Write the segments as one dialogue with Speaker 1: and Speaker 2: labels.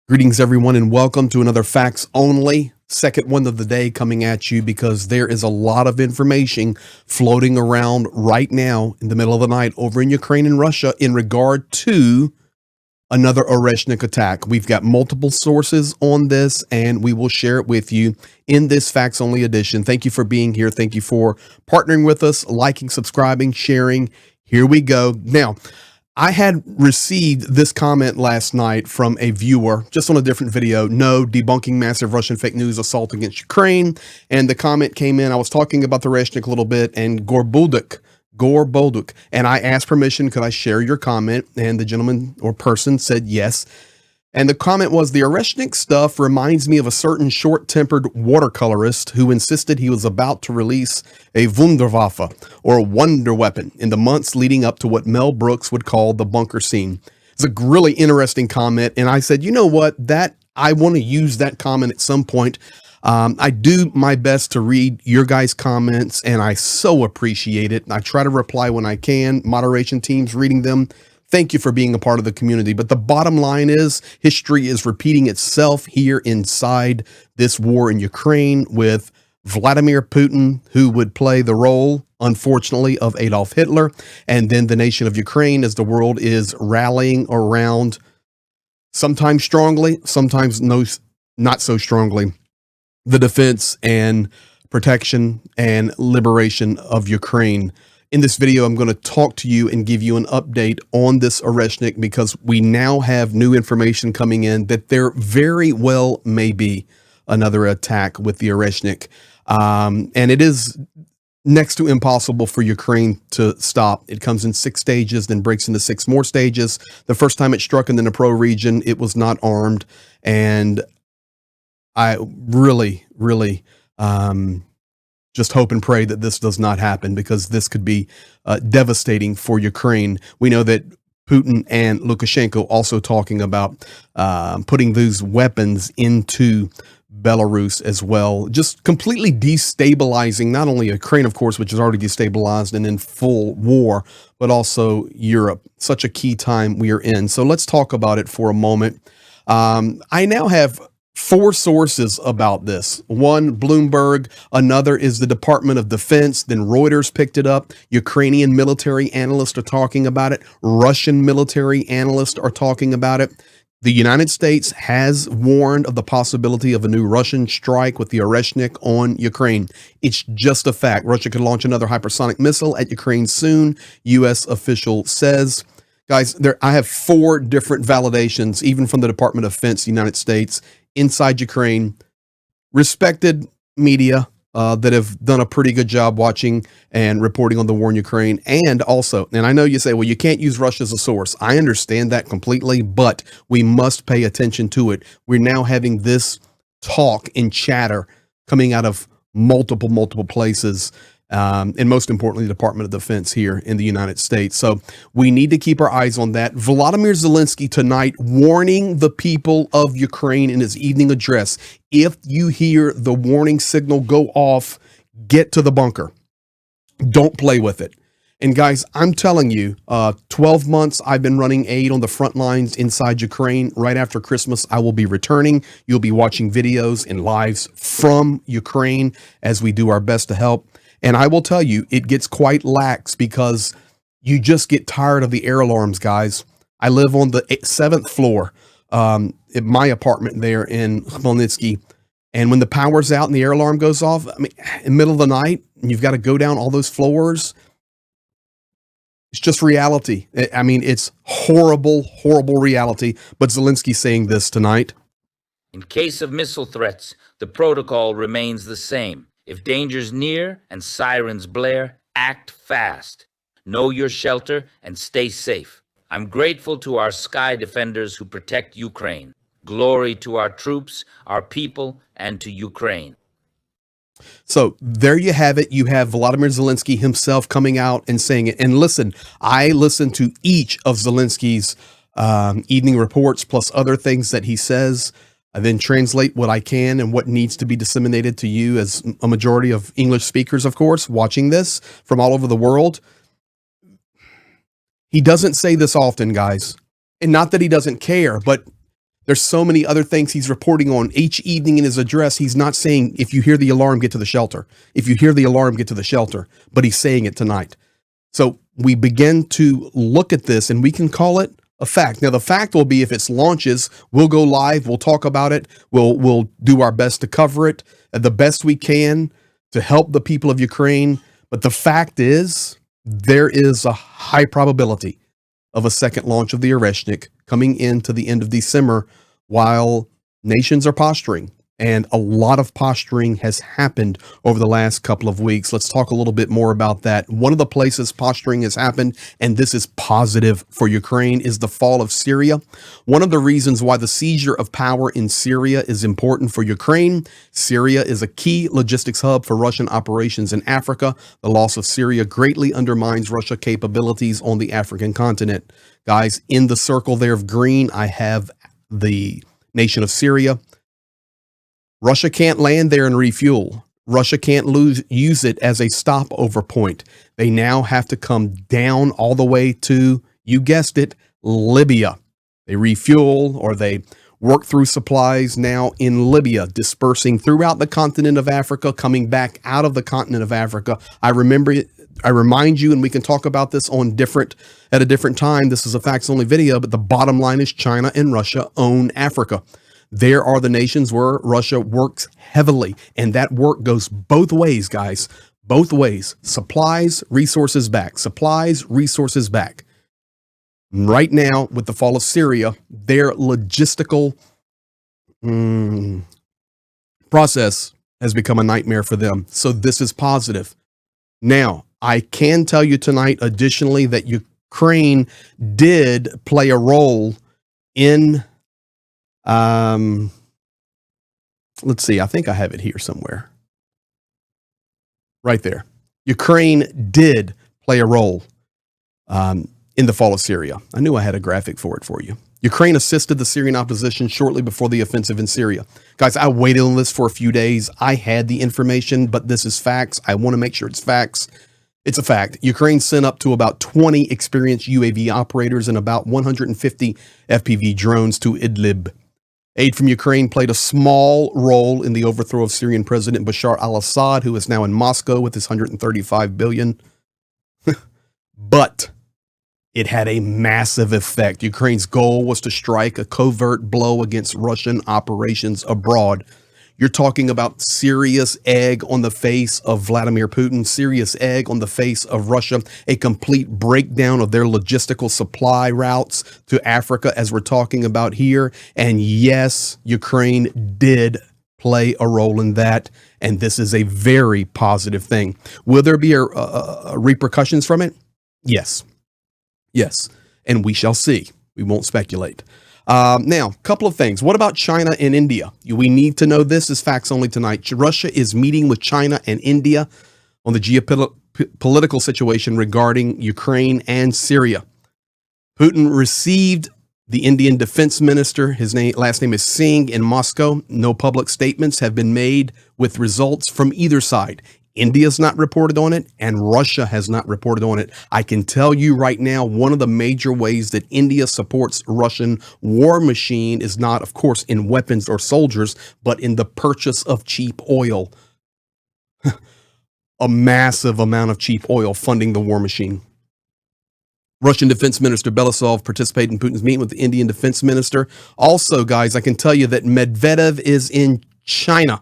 Speaker 1: Greetings, everyone, and welcome to another Facts Only, second one of the day coming at you because there is a lot of information floating around right now in the middle of the night over in Ukraine and Russia in regard to another Oreshnik attack. We've got multiple sources on this, and we will share it with you in this Facts Only edition. Thank you for being here. Thank you for partnering with us, liking, subscribing, sharing. Here we go. Now, I had received this comment last night from a viewer just on a different video. No, debunking massive Russian fake news assault against Ukraine. And the comment came in. I was talking about the Oreshnik a little bit and Gorbuduk. And I asked permission, could I share your comment? And the gentleman or person said yes. And the comment was, the Oreshnik stuff reminds me of a certain short-tempered watercolorist who insisted he was about to release a Wunderwaffe, or a wonder weapon, in the months leading up to what Mel Brooks would call the bunker scene. It's a really interesting comment, and I said, you know what, I want to use that comment at some point. I do my best to read your guys' comments, and I so appreciate it. I try to reply when I can. Moderation team's reading them. Thank you for being a part of the community. But the bottom line is history is repeating itself here inside this war in Ukraine with Vladimir Putin, who would play the role, unfortunately, of Adolf Hitler, and then the nation of Ukraine as the world is rallying around, sometimes strongly, sometimes not so strongly, the defense and protection and liberation of Ukraine. In this video, I'm going to talk to you and give you an update on this Oreshnik because we now have new information coming in that there very well may be another attack with the Oreshnik. And it is next to impossible for Ukraine to stop. It comes in 6 stages, then breaks into 6 more stages. The first time it struck in the Dnipro region, it was not armed. And I really, just hope and pray that this does not happen because this could be devastating for Ukraine. We know that Putin and Lukashenko also talking about putting these weapons into Belarus as well, just completely destabilizing not only Ukraine, of course, which is already destabilized and in full war, but also Europe. Such a key time we are in. So let's talk about it for a moment. I now have 4 sources about this. One, Bloomberg. Another is the Department of Defense. Then Reuters picked it up. Ukrainian military analysts are talking about it. Russian military analysts are talking about it. The United States has warned of the possibility of a new Russian strike with the Oreshnik on Ukraine. It's just a fact. Russia could launch another hypersonic missile at Ukraine soon, U.S. official says. Guys, I have 4 different validations, even from the Department of Defense, the United States, inside Ukraine, respected media that have done a pretty good job watching and reporting on the war in Ukraine. And also, and I know you say, well, you can't use Russia as a source. I understand that completely, but we must pay attention to it. We're now having this talk and chatter coming out of multiple places. And most importantly, the Department of Defense here in the United States. So we need to keep our eyes on that. Volodymyr Zelensky tonight warning the people of Ukraine in his evening address. If you hear the warning signal go off, get to the bunker. Don't play with it. And guys, I'm telling you, 12 months I've been running aid on the front lines inside Ukraine. Right after Christmas, I will be returning. You'll be watching videos and lives from Ukraine as we do our best to help. And I will tell you, it gets quite lax because you just get tired of the air alarms, guys. I live on the 7th floor in my apartment there in Khmelnytsky. And when the power's out and the air alarm goes off, I mean, in the middle of the night, and you've got to go down all those floors. It's just reality. I mean, it's horrible reality. But Zelensky's saying this tonight.
Speaker 2: In case of missile threats, the protocol remains the same. If danger's near and sirens blare, act fast. Know your shelter and stay safe. I'm grateful to our sky defenders who protect Ukraine. Glory to our troops, our people, and to Ukraine.
Speaker 1: So there you have it. You have Volodymyr Zelensky himself coming out and saying it. And listen, I listened to each of Zelensky's evening reports plus other things that he says. I then translate what I can and what needs to be disseminated to you as a majority of English speakers, of course, watching this from all over the world. He doesn't say this often, guys. And not that he doesn't care, but There's so many other things he's reporting on each evening in his address. He's not saying, if you hear the alarm, get to the shelter. If you hear the alarm, get to the shelter. But he's saying it tonight. So we begin to look at this and we can call it a fact. Now, the fact will be if it launches, we'll go live. We'll talk about it. We'll do our best to cover it the best we can to help the people of Ukraine. But the fact is, there is a high probability of a second launch of the Oreshnik coming into the end of December while nations are posturing. And a lot of posturing has happened over the last couple of weeks. Let's talk a little bit more about that. One of the places posturing has happened, and this is positive for Ukraine, is the fall of Syria. One of the reasons why the seizure of power in Syria is important for Ukraine. Syria is a key logistics hub for Russian operations in Africa. The loss of Syria greatly undermines Russia's capabilities on the African continent. Guys, in the circle there of green, I have the nation of Syria. Russia can't land there and refuel. Russia can't use it as a stopover point. They now have to come down all the way to, you guessed it, Libya. They refuel or they work through supplies now in Libya, dispersing throughout the continent of Africa, coming back out of the continent of Africa. I remind you, and we can talk about this at a different time. This is a facts only video, but the bottom line is China and Russia own Africa. There are the nations where Russia works heavily, and that work goes both ways, guys, both ways. Supplies, resources back, supplies, resources back. Right now, with the fall of Syria, their logistical process has become a nightmare for them. So this is positive. Now, I can tell you tonight, additionally, that Ukraine did play a role in let's see, I think I have it here somewhere. Right there. Ukraine did play a role in the fall of Syria. I knew I had a graphic for it for you. Ukraine assisted the Syrian opposition shortly before the offensive in Syria. Guys, I waited on this for a few days. I had the information, but this is facts. I want to make sure it's facts. It's a fact. Ukraine sent up to about 20 experienced UAV operators and about 150 FPV drones to Idlib. Aid from Ukraine played a small role in the overthrow of Syrian President Bashar al-Assad, who is now in Moscow with his 135 billion. But it had a massive effect. Ukraine's goal was to strike a covert blow against Russian operations abroad. You're talking about serious egg on the face of Vladimir Putin, serious egg on the face of Russia, a complete breakdown of their logistical supply routes to Africa, as we're talking about here. And yes, Ukraine did play a role in that. And this is a very positive thing. Will there be repercussions from it? Yes. Yes. And we shall see. We won't speculate. Now, a couple of things. What about China and India? We need to know this is facts only tonight. Russia is meeting with China and India on the geopolitical situation regarding Ukraine and Syria. Putin received the Indian defense minister, last name is Singh, in Moscow. No public statements have been made with results from either side. India's not reported on it, and Russia has not reported on it. I can tell you right now, one of the major ways that India supports Russian war machine is not, of course, in weapons or soldiers, but in the purchase of cheap oil. A massive amount of cheap oil funding the war machine. Russian Defense Minister Belousov participated in Putin's meeting with the Indian Defense Minister. Also, guys, I can tell you that Medvedev is in China.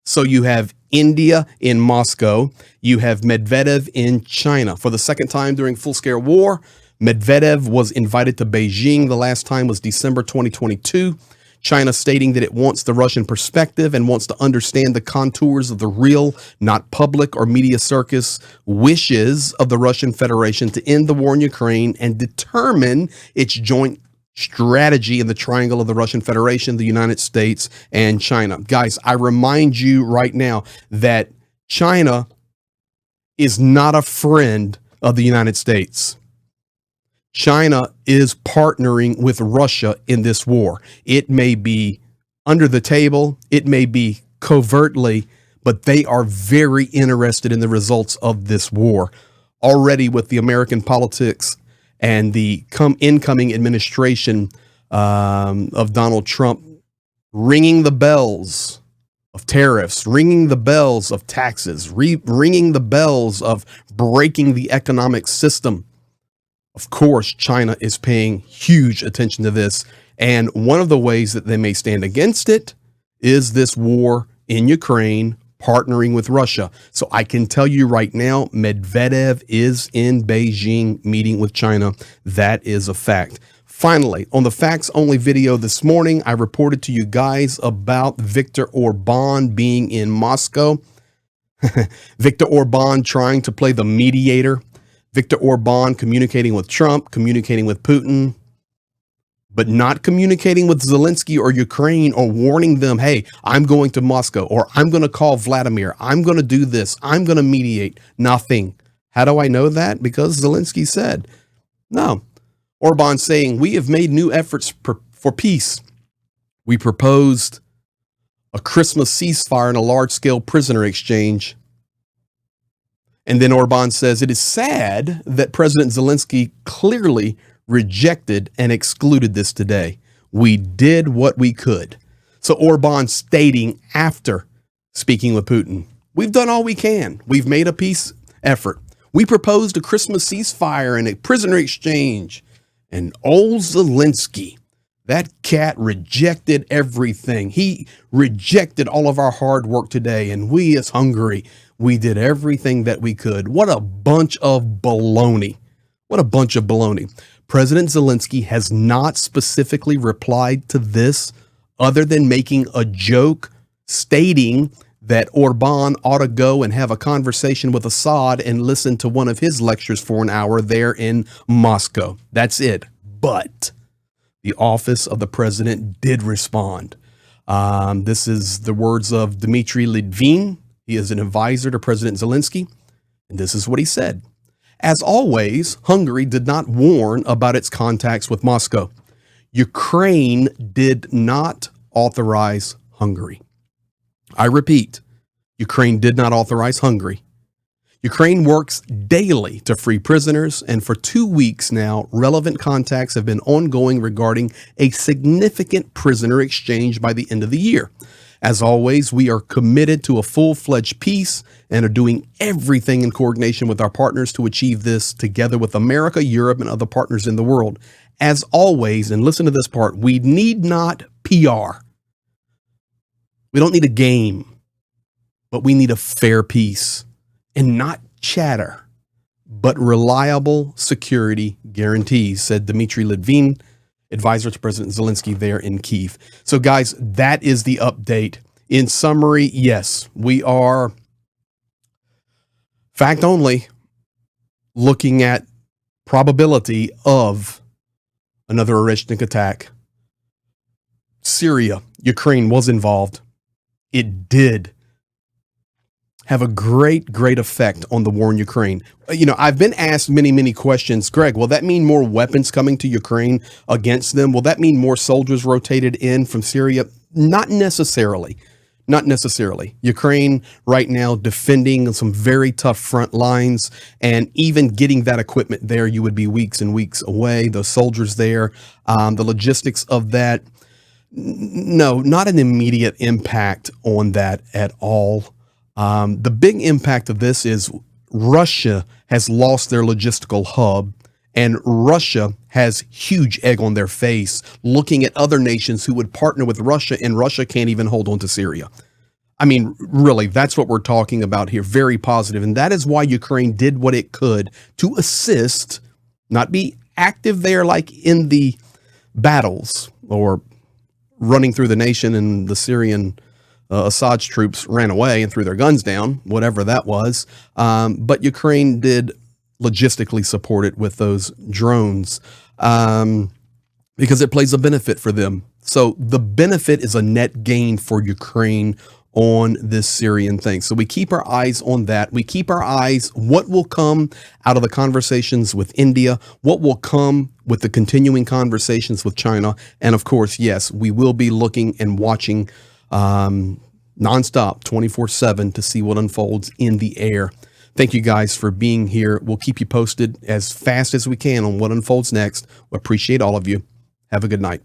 Speaker 1: So you have India in Moscow. You have Medvedev in China. For the second time during full-scale war, Medvedev was invited to Beijing. The last time was December 2022. China stating that it wants the Russian perspective and wants to understand the contours of the real, not public or media circus wishes of the Russian Federation to end the war in Ukraine and determine its joint strategy in the triangle of the Russian Federation, the United States, and China. Guys, I remind you right now that China is not a friend of the United States. China is partnering with Russia in this war. It may be under the table, it may be covertly, but they are very interested in the results of this war. Already with the American politics and the incoming administration of Donald Trump ringing the bells of tariffs, ringing the bells of taxes, ringing the bells of breaking the economic system. Of course, China is paying huge attention to this. And one of the ways that they may stand against it is this war in Ukraine, partnering with Russia. So I can tell you right now, Medvedev is in Beijing meeting with China. That is a fact. Finally, on the Facts Only video this morning, I reported to you guys about Viktor Orban being in Moscow. Viktor Orban trying to play the mediator. Viktor Orban communicating with Trump, communicating with Putin, but not communicating with Zelensky or Ukraine or warning them, hey, I'm going to Moscow, or I'm going to call Vladimir. I'm going to do this. I'm going to mediate. Nothing. How do I know that? Because Zelensky said, no. Orban saying, we have made new efforts for peace. We proposed a Christmas ceasefire and a large-scale prisoner exchange. And then Orban says, it is sad that President Zelensky clearly rejected and excluded this today. We did what we could. So Orban stating after speaking with Putin, we've done all we can. We've made a peace effort. We proposed a Christmas ceasefire and a prisoner exchange. And old Zelensky, that cat rejected everything. He rejected all of our hard work today. And we as Hungary, we did everything that we could. What a bunch of baloney. What a bunch of baloney. President Zelensky has not specifically replied to this other than making a joke stating that Orban ought to go and have a conversation with Assad and listen to one of his lectures for an hour there in Moscow. That's it. But the office of the president did respond. This is the words of Dmitry Litvin. He is an advisor to President Zelensky. And this is what he said. As always, Hungary did not warn about its contacts with Moscow. Ukraine did not authorize Hungary. I repeat, Ukraine did not authorize Hungary. Ukraine works daily to free prisoners, and for 2 weeks now, relevant contacts have been ongoing regarding a significant prisoner exchange by the end of the year. As always, we are committed to a full-fledged peace and are doing everything in coordination with our partners to achieve this together with America, Europe, and other partners in the world. As always, and listen to this part, we need not PR. We don't need a game, but we need a fair peace and not chatter, but reliable security guarantees, said Dmitry Litvin, advisor to President Zelensky there in Kyiv. So guys, that is the update. In summary, yes, we are fact only looking at probability of another Oreshnik attack. Syria, Ukraine was involved. It did have a great effect on the war in Ukraine. You know, I've been asked many questions. Greg, will that mean more weapons coming to Ukraine against them? Will that mean more soldiers rotated in from Syria? Not necessarily. Not necessarily. Ukraine right now defending some very tough front lines, and even getting that equipment there, you would be weeks and weeks away. The soldiers there, the logistics of that, no, not an immediate impact on that at all. The big impact of this is Russia has lost their logistical hub, and Russia has huge egg on their face looking at other nations who would partner with Russia, and Russia can't even hold on to Syria. I mean, really, that's what we're talking about here. Very positive. And that is why Ukraine did what it could to assist, not be active there like in the battles or running through the nation, and the Syrian Assad's troops ran away and threw their guns down, whatever that was. But Ukraine did logistically support it with those drones because it plays a benefit for them. So the benefit is a net gain for Ukraine on this Syrian thing. So we keep our eyes on that. We keep our eyes what will come out of the conversations with India, what will come with the continuing conversations with China. And of course, yes, we will be looking and watching nonstop 24/7 to see what unfolds in the air. Thank you guys for being here. We'll keep you posted as fast as we can on what unfolds next. We appreciate all of you. Have a good night.